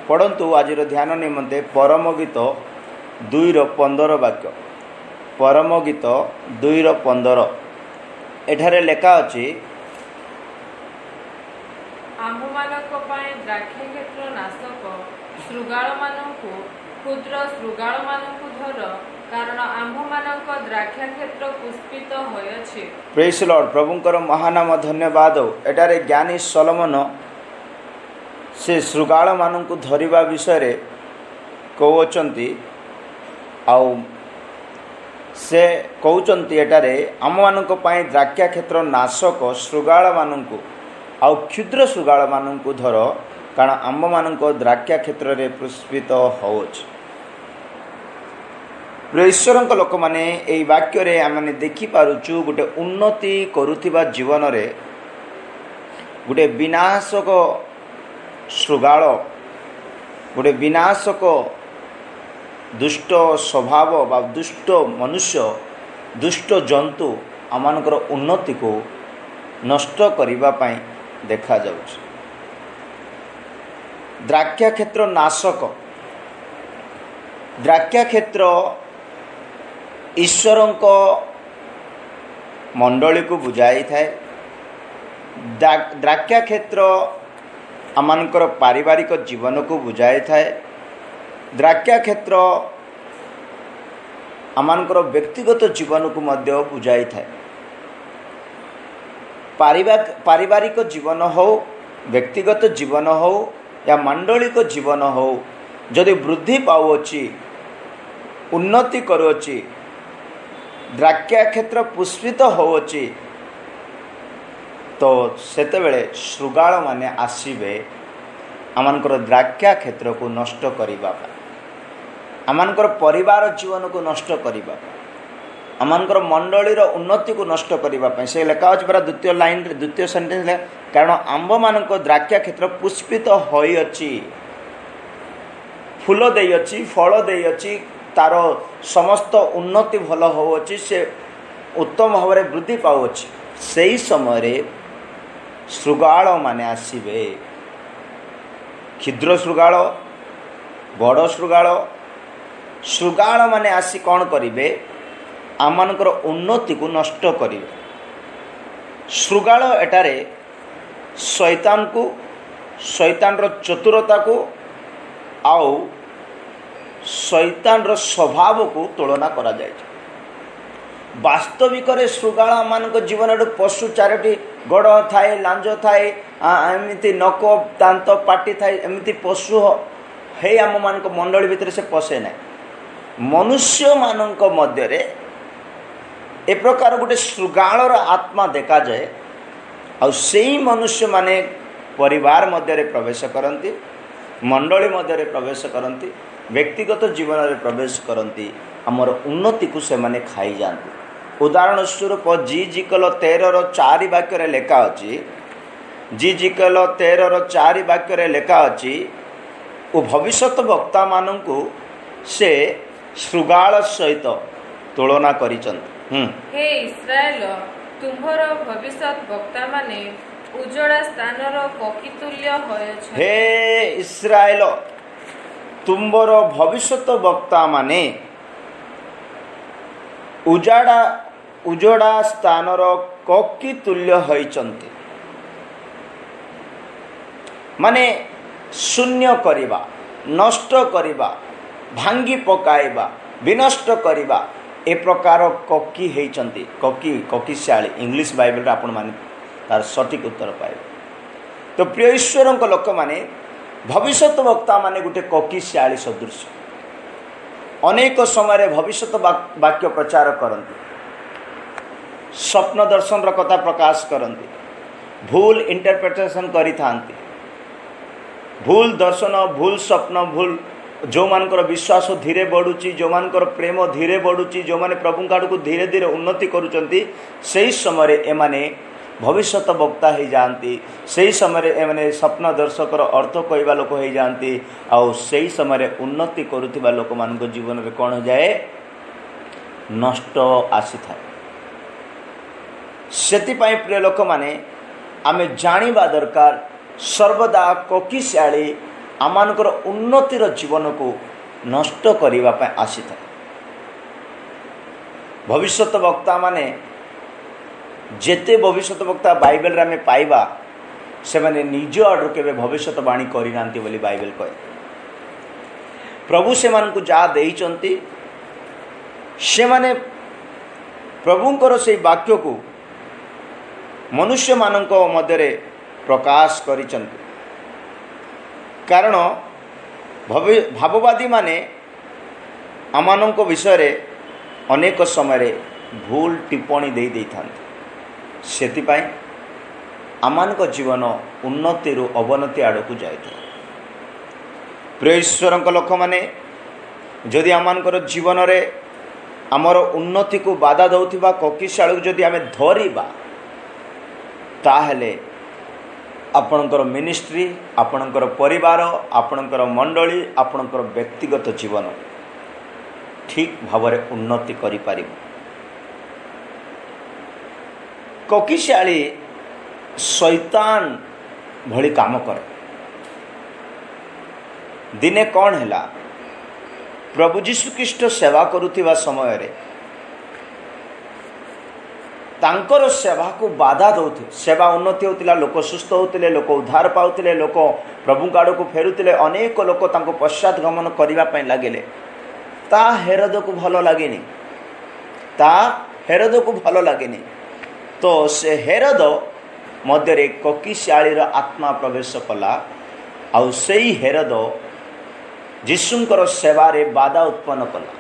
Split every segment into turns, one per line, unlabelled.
पढ़ंतु आज ध्यान निमंते परम गीत 2:15 वाक्य। परम गीत 2:15 एठारे लेखा अछि
आम्भमानक पाए द्राक्षा क्षेत्र नाशक शृगालमानंकु क्षुद्र शृगालमानंकु धर कारण आम्भमानक द्राक्षा क्षेत्र पुष्पित होयछि।
Praise Lord. प्रभुंकर महानाम धन्यवाद। एटारे ज्ञानी सलोमन से शृगाल मानू धरिबा विषय कहउचंती आउ से कहउचंती एटारे आम मानक पई द्राक्षा क्षेत्र नाशक शृगाल मानू आउ क्षुद्र शृगाल मानू धर कारण आम मानक द्राक्षा क्षेत्र रे पुष्पित होउछ। ईश्वर लोक मैंने यही वाक्य आम देखी पारुचु गोटे उन्नति करुथिबा जीवन रे गोटे विनाशक शृगाल गोटे विनाशक दुष्ट स्वभाव बा दुष्ट मनुष्य दुष्ट जंतु आमनकर उन्नति को नष्ट करिबा पई देखा जाउछ। द्राक्षा क्षेत्र नाशक द्राक्षा क्षेत्र ईश्वर मंडली को बुझाई थाए। द्राक्षा क्षेत्र आमनकर पारिवारिक जीवन को बुझाई थाए। द्राक्षा क्षेत्र आमनकर व्यक्तिगत जीवन को मध्य बुझाई थाए। पारिवारिक जीवन हो व्यक्तिगत जीवन हो या मंडलिक जीवन हो जदि वृद्धि पाउछि उन्नति करुछि द्राक्षा क्षेत्र पुष्पित होउछि तो सेतेबेले शृगाल माने आसीबे आमनकर द्राक्षा क्षेत्र को नष्ट करिबा आमनकर परिवार जीवन को नष्ट करिबा आमनकर मंडलीर उन्नति को नष्ट करिबा से लेखा अछि परा द्वितीय लाइन रे द्वितीय सेंटेंस ले कारण आंब मानक द्राक्षा क्षेत्र पुष्पित होई अछि फूल देई अछि फल देई अछि तार समस्त उन्नति भल होउछि से उत्तम भाव में वृद्धि पाउछि सही समय रे शृगाल माने आसीबे क्षुद्र शृगाल बड़ शृगाल शृगाल माने आसी कौन करिवे आमनकर उन्नति को नष्ट करिवे। शृगाल एटारे शैतान को शैतान रो चतुरता को आउ शैतान रो स्वभाव को तुलना करा जाय। वास्तविक शृगाल मान जीवन पशु चारोटी गड़ थाए लांज थाए एमती नक दांत पाटी थाए एमती पशु हे आम मान मंडली भितर से पशे ना मनुष्य मान मध्य ए प्रकार गोटे शृगालर आत्मा देखा जाए और सही मनुष्य माने परिवार मध्य प्रवेश करती मंडली मध्य प्रवेश करती व्यक्तिगत जीवन में प्रवेश करती आमर उन्नति को से माने खाई जाती। उदाहरण स्वरूप जी.जी.कल 13:4 वाक्य लेखा अच्छी जी.जी.कल 13:4 वाक्य लेखा अच्छी ओ भविष्यत वक्ता मानू से शृगाल सहित तुलना करिसंत।
हे इस्राएल तुम्हर भविष्यत वक्ता माने उजड़ा स्थानर पक्षी तुल्य होयछ।
हे इस्राएल तुम्बर भविष्यत वक्ता माने उजड़ा स्थानर ककी तुल्य होइचंती माने शून्य करिबा नष्ट करिबा भांगी पकाइबा विनष्ट करिबा ए प्रकार ककी होइचंती ककीशाली इंग्लिश बाइबल रे आपण माने तार सटीक उत्तर पाइबे। तो प्रिय ईश्वर लोक माने भविष्यत वक्ता माने गोटे ककीशाली सदृश अनेक समय भविष्यत वाक्य प्रचार करती स्वप्न दर्शन कथा प्रकाश करती भूल इंटरप्रिटेशन करी थांती भूल दर्शन भूल स्वप्न भूल जो मानकर विश्वास धीरे बढ़ुची जो मानकर प्रेम धीरे बढ़ुची जो माने प्रभु आड़ को धीरे धीरे उन्नति करुचंती सही समय एमाने भविष्यत वक्ता हो जाती सही समय एमाने स्वप्न दर्शकर अर्थ कहवा लोक हो जाती आउ सही समय उन्नति करुथिबा लोक मान जीवन में कौन हो जाए नष्ट आसी थाए। सेतिपाई प्रिय लोक माने आमे जानिबा दरकार सर्वदा कोकिशाली आमानकर उन्नतिर जीवन को नष्ट करने आसी था। भविष्यत वक्ता माने जेते भविष्यत वक्ता बाइबल रे आमे पाइबा से माने निज आडू के भविष्यवाणी करना बोली बाइबल कहे। प्रभु से मानकु जा देइचंती से माने प्रभुंकर से वाक्य को मनुष्य मानक मध्य प्रकाश करिचंती। कारण भाववादी माने आमानक विषय अनेक समय भूल टिप्पणी दे देइथांती। सेतिपाई आमानक जीवन उन्नति रु अवनति आड़क जाए। प्रिय ईश्वर लोक मैंने जदि आमानकर जीवन रे आमर उन्नति को बाधा दौथिबा ककिशाळु जदि आमे धरिबा ताहेले आपणकर मिनिस्ट्री, आपणकर परिवार, आपणकर मंडली, आपणकर व्यक्तिगत जीवन ठीक भाव में उन्नति करि पारिबो। ककिशाळी शैतान भली काम करे। दिने कौन हैला प्रभु जीशु ख्रीष्ट सेवा करुथिबा समय रे तांकर सेवा को बाधा दौथे। सेवा उन्नति होतिला, लोक सुस्थ होतिले, लोक उद्धार पाउतिले, लोक प्रभु आड़ को फेरुतिले। अनेक लोक तांको पश्चात गमन करिबा पई लागिले। ता हेरोद को भलो लागेनी, ता हेरोद को भलो लागेनी। तो से हेरोद मध्य ककिशाळीर आत्मा प्रवेश कला। आउ सेई हेरोद जीशुंकर सेवारे बाधा उत्पन्न कला।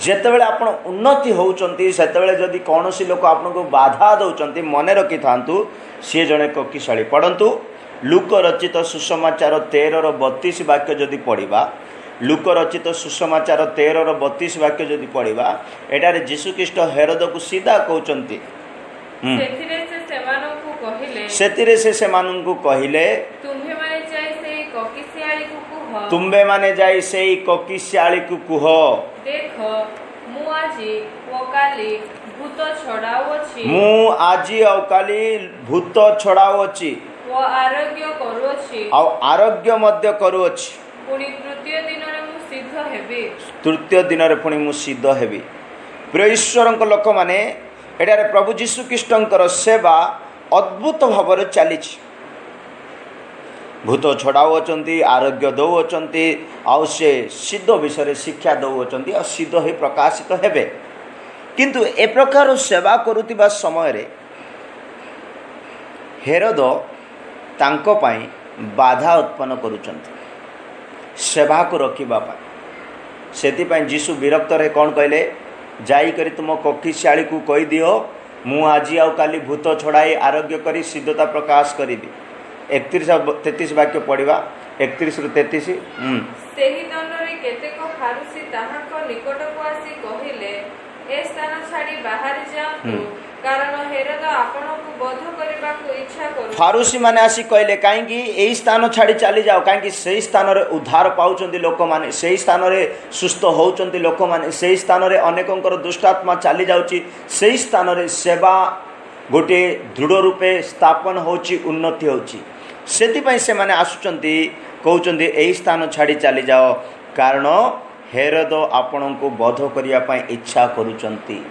जेतेबेले आपण उन्नति होउचंती सेतेबेले जदि कौनसी लोक आपनको बाधा दउचंती मने रखि थांतु सी जणे ककिशाळी। पढ़ंतु लूक रचित सुसमाचार 13:32 वाक्य जदि पढ़िबा, लूक रचित सुसमाचार 13:32 वाक्य जदि पढ़िबा, एटारे जीशु ख्रीष्ट हेरोद को सीधा कहउचंती।
सेथिरे
से सेमानंकु कहिले तुम्बे माने जाई सेई ककिशाळी को कुह,
देख मु आजी ओकाली भूत छडाउछि,
मु आजी ओकाली भूत छडाउछि
ओ आरोग्य करूछि,
आ आरोग्य मध्य करूछि।
पुणी तृतीय दिन रे मु सिद्ध हेबी,
तृतीय दिन रे पुणी मु सिद्ध हेबी। प्रिय ईश्वरक लोक माने एटारे प्रभु जीशु ख्रीष्टंकर सेवा अद्भुत भाव में चली। भूत छड़ाऊँच, आरोग्य दौरान आउ से सिद्ध विषय शिक्षा दौरान आ सिद्ध ही प्रकाशित हेबे। किंतु ए प्रकार सेवा करुतिबा समय रे हेरोद तांको पाई बाधा उत्पन्न करुचंती सेवा को रखिबा पाई। सेति पाई जीशु विरक्त रे कौन कहले, जाई करी तुम ककिशाळी को कहि दियो मु आजी आउ काली भूत छड़ाई आरोग्य करी सिद्धता प्रकाश करी। 31-33 वाक्य पढ़िबा। 31-33
सेही दंडरे केतेक फारुसी ताहाक निकटको आसी कहिले, ए स्थान छाड़ी बाहर जाओ, कारण हेरोद आपनको बोध करबा को इच्छा करू।
फारुसी माने आसी कहले काहेकि एई स्थान छाड़ी चली जाओ, काहेकि सेही स्थान रे उद्धार पाउचंती लोक माने, सेही स्थान रे सुस्थ होउचंती लोक माने, सेही स्थान रे अनेकंकर दुष्टात्मा चली जाउची, सेही स्थान रे सेवा गोटे दृढ़ रूपे स्थापन होची, उन्नति होची। सेतिपाई से माने आसुचंती कहउचंती एई स्थान छाड़ी चली जाओ, कारण हेरोद आपनको बोध करिया पई इच्छा करूचंती।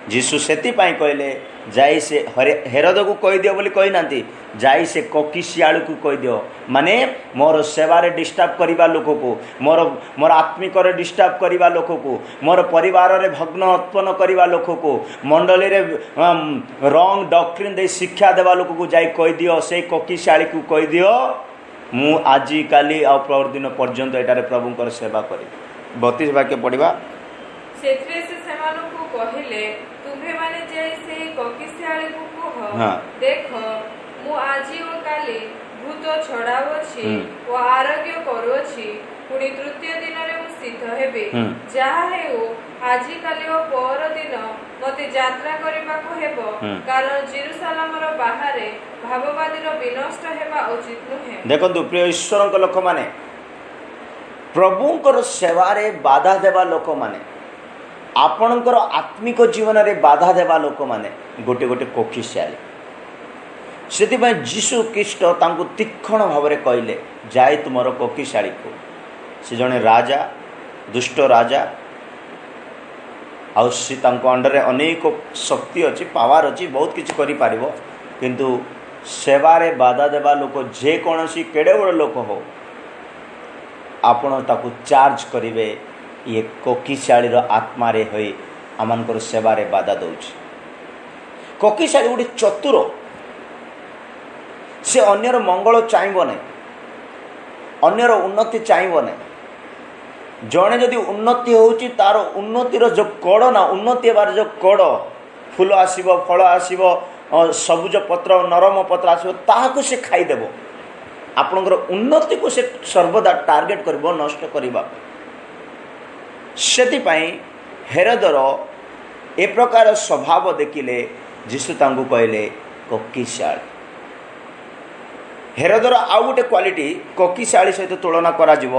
जीशु सेतिपाई कहले जाई से हेरोद को कहि दियो बोली कहि नांती, जाई से ककिशाळी को कहि दियो। माने मोर सेवारे डिस्टर्ब करिबा लोक को, मोर आत्मिक रे डिस्टर्ब करिबा लोक को, मोर परिवार रे भग्न उत्पन्न करिबा लोक को, मंडली रे रॉन्ग डॉक्ट्रिन दे शिक्षा देवा लोक को जाई कहि दियो, से ककिशाळी को कहि दियो मु आजी काली आ प्रदिन पर्यंत एटारे प्रभुंकर सेवा करी। 32 वाक्य पढ़िबा।
सेत्रे से सेमानको कहिले, तुम्हे माने जाई से ककिशाळी को कह, देख मु आजी ओ काली भूत छड़ाउछि ओ आरोग्य करूछि, पुणी तृतीय दिन रे मु सिद्ध हेबे। जहा हेउ आजी काली ओ पर दिन मते यात्रा करबा को हेबो, कारण जेरूशलेमर बाहरे भाववादीर विनष्ट हेबा उचित नुहे। देखंतु
प्रिय ईश्वरक लोक माने प्रभुंकर सेवारे बाधा देवा लोक माने, आपणकर आत्मिक जीवन रे बाधा देवा लोक माने गोटे गोटे ककिशाळी। ସେଥିପାଇଁ ଯୀଶୁ ଖ୍ରୀଷ୍ଟ ତାଙ୍କୁ ତୀକ୍ଷଣ ଭାବରେ କହିଲେ ଯାଇ ତୁମର କୋକିଶାଳୀକୁ। ସେ ଜଣେ ରାଜା, ଦୁଷ୍ଟ ରାଜା, ଆଉ ସେ ତାଙ୍କ ଅଣ୍ଡରରେ ଅନେକ ଶକ୍ତି ଅଛି, ପାୱାର ଅଛି, ବହୁତ କିଛି କରିପାରିବ। କିନ୍ତୁ ସେବାରେ ବାଧା ଦେବା ଲୋକ ଯେକୌଣସି କେଡ଼େ ବଡ଼ ଲୋକ ହଉ, ଆପଣ ତାକୁ ଚାର୍ଜ କରିବେ ଇଏ କୋକିଶାଳୀର ଆତ୍ମାରେ ହୋଇ ଆମମାନଙ୍କର ସେବାରେ ବାଧା ଦେଉଛି। କୋକିଶାଳୀ ଗୋଟେ ଚତୁର, ସେ ଅନ୍ୟର ମଙ୍ଗଳ ଚାହିଁବ ନାହିଁ, ଅନ୍ୟର ଉନ୍ନତି ଚାହିଁବ ନାହିଁ। ଜଣେ ଯଦି ଉନ୍ନତି ହେଉଛି ତାର ଉନ୍ନତିର ଯେଉଁ କଡ଼ ନା, ଉନ୍ନତି ହେବାର ଯେଉଁ କଡ଼, ଫୁଲ ଆସିବ, ଫଳ ଆସିବ, ସବୁଜ ପତ୍ର, ନରମ ପତ୍ର ଆସିବ, ତାହାକୁ ସେ ଖାଇଦେବ। ଆପଣଙ୍କର ଉନ୍ନତିକୁ ସେ ସର୍ବଦା ଟାର୍ଗେଟ କରିବ, ନଷ୍ଟ କରିବା। ସେଥିପାଇଁ ହେରୋଦର ଏ ପ୍ରକାର ସ୍ୱଭାବ ଦେଖିଲେ ଯୀଶୁ ତାଙ୍କୁ କହିଲେ କୋକିଶାଳୀ। ହେରୋଦର ଆଉ ଗୋଟେ କ୍ୱାଲିଟି କୋକିଶାଳୀ ସହିତ ତୁଳନା କରାଯିବ।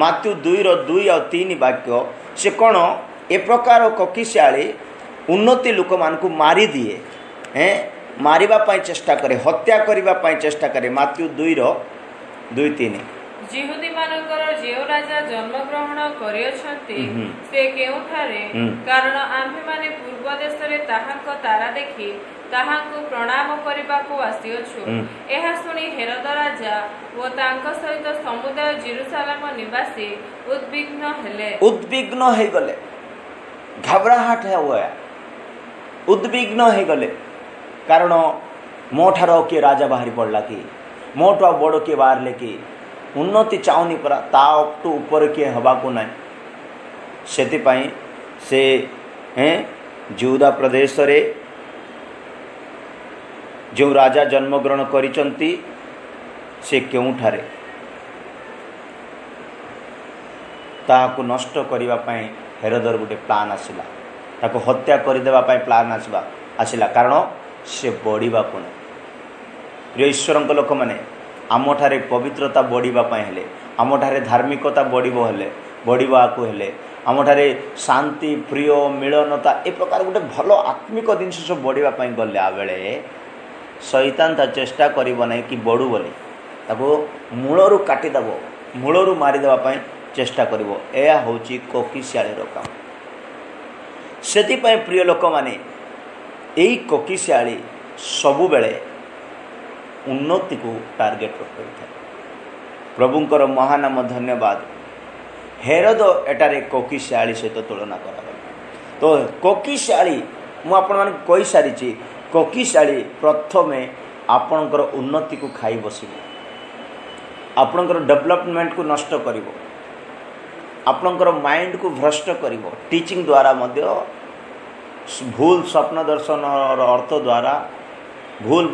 ମାଥ୍ୟୁ 2:2 ଆଉ 3 ବାକ୍ୟ, ସେ କ'ଣ ଏ ପ୍ରକାର କୋକିଶାଳୀ ଉନ୍ନତି ଲୋକମାନଙ୍କୁ ମାରିଦିଏ, ମାରିବା ପାଇଁ ଚେଷ୍ଟା କରେ, ହତ୍ୟା କରିବା ପାଇଁ ଚେଷ୍ଟା କରେ। ମାଥ୍ୟୁ 2:2-3।
ଯିହୁଦୀମାନଙ୍କର ଯେଉଁ ରାଜା ଜନ୍ମଗ୍ରହଣ କରିଅଛନ୍ତି ସେ କେଉଁଠାରେ? କାରଣ ଆମ୍ଭେମାନେ ପୂର୍ବ ଦେଶରେ ତାହାଙ୍କ ତାରା ଦେଖି ତାହାଙ୍କୁ ପ୍ରଣାମ କରିବାକୁ ଆସିଅଛୁ। ଏହା ଶୁଣି ହେରୋଦ ରାଜା ଓ ତାଙ୍କ ସହିତ ସମୁଦାୟ ଜେରୁସାଲେମ ନିବାସୀ
ଉଦ୍ବିଗ୍ନ ହେଇଗଲେ, ଘାବରାହଟ ହୁଏ, ଉଦ୍ବିଗ୍ନ ହେଇଗଲେ। କାରଣ ମୋ ଠାରୁ ଆଉ କିଏ ରାଜା ବାହାରି ପଡ଼ିଲା କି? ମୋଠୁ ଆଉ ବଡ଼ କିଏ ବାହାରିଲେ କି? ଉନ୍ନତି ଚାହୁଁନି ପରା, ତାଠୁ ଉପରେ କିଏ ହେବାକୁ ନାହିଁ। ସେଥିପାଇଁ ସେ ଯହୁଦା ପ୍ରଦେଶରେ ଯେଉଁ ରାଜା ଜନ୍ମଗ୍ରହଣ କରିଛନ୍ତି ସେ କେଉଁଠାରେ, ତାହାକୁ ନଷ୍ଟ କରିବା ପାଇଁ ହେରୋଦର ଗୋଟେ ପ୍ଲାନ୍ ଆସିଲା, ତାକୁ ହତ୍ୟା କରିଦେବା ପାଇଁ ପ୍ଲାନ୍ ଆସିଲା। କାରଣ ସେ ବଢ଼ିବାକୁ ନାହିଁ। ପ୍ରିୟ ଈଶ୍ୱରଙ୍କ ଲୋକମାନେ, ଆମଠାରେ ପବିତ୍ରତା ବଢ଼ିବା ପାଇଁ ହେଲେ, ଆମଠାରେ ଧାର୍ମିକତା ବଢ଼ିବାକୁ ହେଲେ, ଆମଠାରେ ଶାନ୍ତି, ପ୍ରିୟ, ମିଳନତା, ଏ ପ୍ରକାର ଗୋଟେ ଭଲ ଆତ୍ମିକ ଜିନିଷ ସବୁ ବଢ଼ିବା ପାଇଁ ଗଲା ବେଳେ ଶୈତାନ ତା ଚେଷ୍ଟା କରିବ ନାହିଁ କି ବଢ଼ୁ ବୋଲି, ତାକୁ ମୂଳରୁ କାଟିଦେବ, ମୂଳରୁ ମାରିଦେବା ପାଇଁ ଚେଷ୍ଟା କରିବ। ଏହା ହେଉଛି କୋକିଶାଳୀର କାମ। ସେଥିପାଇଁ ପ୍ରିୟ ଲୋକମାନେ, ଏଇ କୋକିଶାଳୀ ସବୁବେଳେ ଉନ୍ନତିକୁ ଟାର୍ଗେଟ କରିଥାଏ। ପ୍ରଭୁଙ୍କର ମହାନାମ ଧନ୍ୟବାଦ। ହେରୋଦ ଏଠାରେ କୋକିଶାଳୀ ସହିତ ତୁଳନା କରାଗଲା। ତ କୋକିଶାଳୀ, ମୁଁ ଆପଣମାନଙ୍କୁ କହିସାରିଛି, କୋକିଶାଳୀ ପ୍ରଥମେ ଆପଣଙ୍କର ଉନ୍ନତିକୁ ଖାଇ ବସିବ, ଆପଣଙ୍କର ଡେଭଲପମେଣ୍ଟକୁ ନଷ୍ଟ କରିବ, ଆପଣଙ୍କର ମାଇଣ୍ଡକୁ ଭ୍ରଷ୍ଟ କରିବ। ଟିଚିଂ ଦ୍ୱାରା ମଧ୍ୟ, ଭୁଲ ସ୍ୱପ୍ନ ଦର୍ଶନର ଅର୍ଥ ଦ୍ୱାରା, ଭୁଲ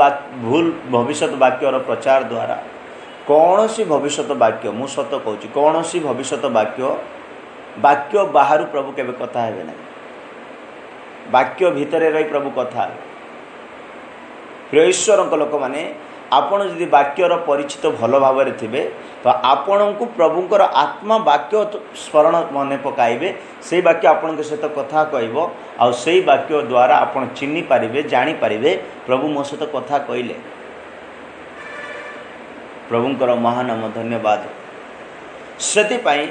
ଭବିଷ୍ୟତ ବାକ୍ୟର ପ୍ରଚାର ଦ୍ୱାରା, କୌଣସି ଭବିଷ୍ୟତ ବାକ୍ୟ, ମୁଁ ସତ କହୁଛି, କୌଣସି ଭବିଷ୍ୟତ ବାକ୍ୟ ବାହାରୁ ପ୍ରଭୁ କେବେ କଥା ହେବେ ନାହିଁ। ବାକ୍ୟ ଭିତରେ ରହି ପ୍ରଭୁ କଥା ହେବେ। ପ୍ରିୟ ଈଶ୍ୱରଙ୍କ ଲୋକମାନେ, ଆପଣ ଯଦି ବାକ୍ୟର ପରିଚିତ ଭଲ ଭାବରେ ଥିବେ ତ ଆପଣଙ୍କୁ ପ୍ରଭୁଙ୍କର ଆତ୍ମା ବାକ୍ୟ ସ୍ମରଣ ମନେ ପକାଇବେ। ସେଇ ବାକ୍ୟ ଆପଣଙ୍କ ସହିତ କଥା କହିବ, ଆଉ ସେଇ ବାକ୍ୟ ଦ୍ୱାରା ଆପଣ ଚିହ୍ନି ପାରିବେ, ଜାଣିପାରିବେ ପ୍ରଭୁ ମୋ ସହିତ କଥା କହିଲେ। ପ୍ରଭୁଙ୍କର ମହାନାମ ଧନ୍ୟବାଦ। ସେଥିପାଇଁ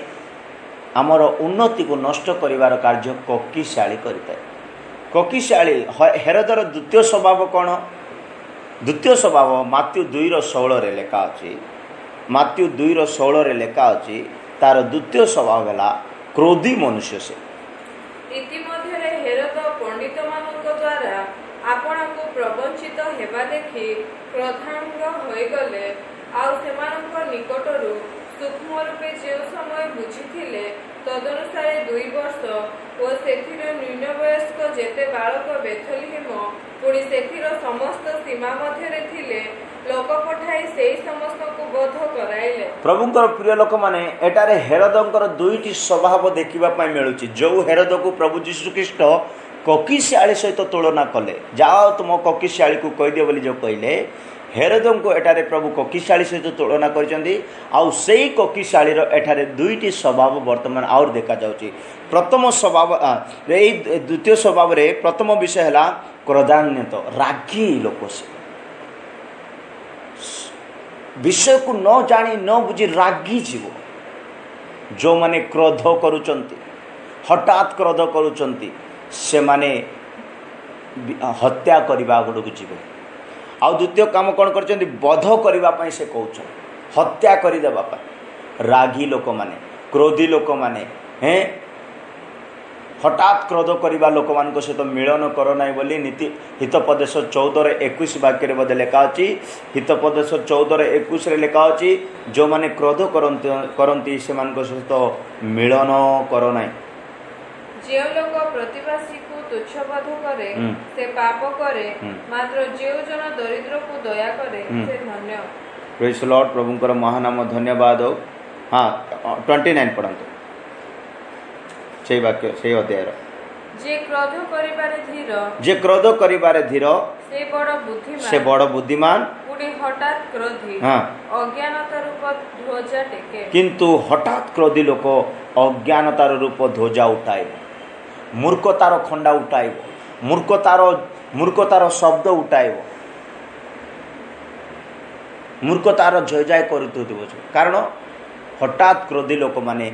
ଆମର ଉନ୍ନତିକୁ ନଷ୍ଟ କରିବାର କାର୍ଯ୍ୟ କୋକିଶାଳୀ କରିଥାଏ। କୋକିଶାଳୀ ହେରୋଦର ଦ୍ୱିତୀୟ ସ୍ୱଭାବ କ'ଣ? ଦ୍ୱିତୀୟ ସ୍ୱଭାବ ମାଥ୍ୟୁ 2:16 ଲେଖା ଅଛି। ମାଥ୍ୟୁ 2:16 ଲେଖା ଅଛି, ତାର ଦ୍ୱିତୀୟ ସ୍ୱଭାବ ହେଲା କ୍ରୋଧୀ ମନୁଷ୍ୟ ସେ।
ଇତିମଧ୍ୟରେ ହେରୋଦ ପଣ୍ଡିତମାନଙ୍କ ଦ୍ୱାରା ଆପଣଙ୍କୁ ପ୍ରବଞ୍ଚିତ ହେବା ଦେଖି କ୍ରୋଧାନ୍ଧ ହୋଇଗଲେ, ଆଉ ସେମାନଙ୍କ ନିକଟରୁ ସୂକ୍ଷ୍ମ ରୂପେ ଯେଉଁ ସମୟ ବୁଝିଥିଲେ ତଦନୁସାରେ 2 ବର୍ଷ ଓ ସେଥିର ନିମ୍ନବୟସ୍କ ଯେତେ ବାଳକ ବେଥଲିହେମ ପୁଣି ସେଥିର ସମସ୍ତ ସୀମା ମଧ୍ୟରେ ଥିଲେ ଲୋକ ପଠାଇ ସେହି ସମସ୍ତଙ୍କୁ ବୋଧ କରାଇଲେ। ପ୍ରଭୁଙ୍କର
ପ୍ରିୟ ଲୋକମାନେ, ଏଠାରେ ହେରୋଦଙ୍କର ଦୁଇଟି ସ୍ୱଭାବ ଦେଖିବା ପାଇଁ ମିଳୁଛି। ଯେଉଁ ହେରୋଦକୁ ପ୍ରଭୁ ଯୀଶୁଖ୍ରୀଷ୍ଟ କୋକିଶାଳୀ ସହିତ ତୁଳନା କଲେ, ଯାଅ ତୁମ କୋକିଶାଳୀକୁ କହିଦିଅ ବୋଲି ଯେଉଁ କହିଲେ, ହେରୋଦଙ୍କୁ ଏଠାରେ ପ୍ରଭୁ କୋକିଶାଳୀ ସହିତ ତୁଳନା କରିଛନ୍ତି। ଆଉ ସେଇ କୋକିଶାଳୀର ଏଠାରେ ଦୁଇଟି ସ୍ୱଭାବ ବର୍ତ୍ତମାନ ଆହୁରି ଦେଖାଯାଉଛି। ପ୍ରଥମ ସ୍ୱଭାବ, ଏଇ ଦ୍ୱିତୀୟ ସ୍ୱଭାବରେ ପ୍ରଥମ ବିଷୟ ହେଲା କ୍ରୋଧାନ୍ୱିତ, ରାଗୀ ଲୋକ ସେ। विषय को न जानी न बुझी रागी जीव जो माने क्रोध करुचंती हठात क्रोध करुचंती से माने हत्या करबा गुड को जीव आ द्वितीय काम कौन कर बध करने से कौन हत्या करदेवा रागी लोक माने क्रोधी लोक माने हैं हठात क्रोध करवा लोक मान सहित मिलन कर ना बोली नीति हितोपदेश 14:21 वाक्य बोधे लिखा अच्छी हितोपदेश 14:21 लिखा अच्छी जो माने क्रोध करती से सहित मिलन कर ना
जो लोग प्रतिवासी को तुच्छबोध करे से पाप करे मात्र जो जन दरिद्र को दया करे से धन्य।
प्रेज द लॉर्ड प्रभुंकर महानाम धन्यवाद हो। हाँ 29 पढ़ंतु से वाक्य से अध्याय
जे क्रोध करिबारे धीर से
बड़ बुद्धिमान
पुणी हठात क्रोधी
हाँ
अज्ञानता रूप ध्वजा टेके
किंतु हठात क्रोधी लोक अज्ञानतार रूप ध्वजा उठाइब मूर्खतार खंडा उठाइब मूर्खतार शब्द उठाइब मूर्खतार जय जय करुथुथिब कारण हठात क्रोधी लोक माने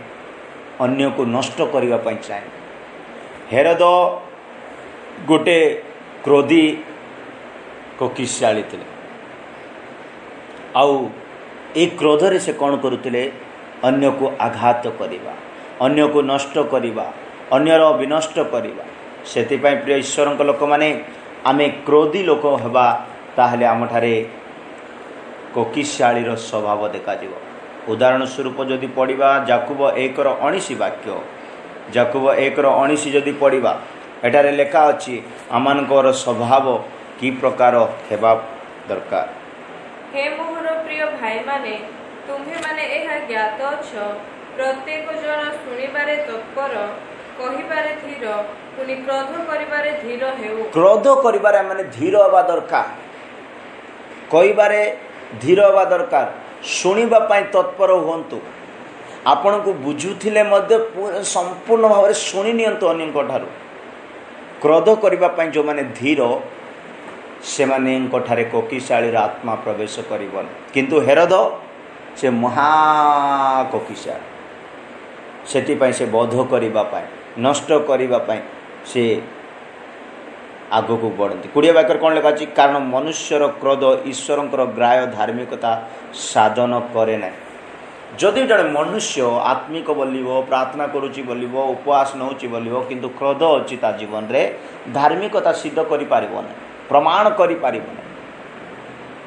अन्य को नष्ट करने पर चाहे हेरोद गोटे क्रोधी कोकिशाली थे आउ ए क्रोध रे से कौन करुले अन्य को आघात करवा अन्य को नष्ट करवा अन्यर विनष्ट करवा से प्रिय ईश्वर लोक मैंने आमे क्रोधी लोक हवा ताहले आम ठारे कोकिशालीर स्वभाव देखा उदाहरण स्वरूप जदि पढ़ा जाकुब 1:19 वाक्य जाकुब 1:19 जदि पढ़ा एटारे लेखा अच्छी आमानकर स्वभाव की प्रकार हेबा दरकार।
हे मोहर प्रिय भाई माने तुम्हे माने एहा ज्ञात अछ प्रत्येक जन सुनिबारे तत्पर कहिबारे धीर पुनि क्रोध करिबारे धीर हेउ
क्रोध करिबारे माने धीर हवा दरकार कहिबारे धीर हवा दरकार शुणा तत्पर हूँ आपण को बुझुले संपूर्ण भाव शुणी नियंतु अन्य क्रोध करने जो माने धीर से माने कोकिशाली आत्मा प्रवेश करबन किंतु हेरोद से महाकोकिशा से बोध करने नष्ट करने से आग को बढ़ती 20 वाक्य कौन लिखा अच्छी कारण मनुष्यर क्रोध ईश्वर ग्राह्य धार्मिकता साधन करे ना जदि जड़े मनुष्य आत्मिक बोलिबो प्रार्थना करुच्ची बोलिबो उपवास नौची बोलिबो किंतु क्रोध अच्छी ता जीवन रे धार्मिकता सिद्ध करि पारिबो ना प्रमाण करि पारिबो ना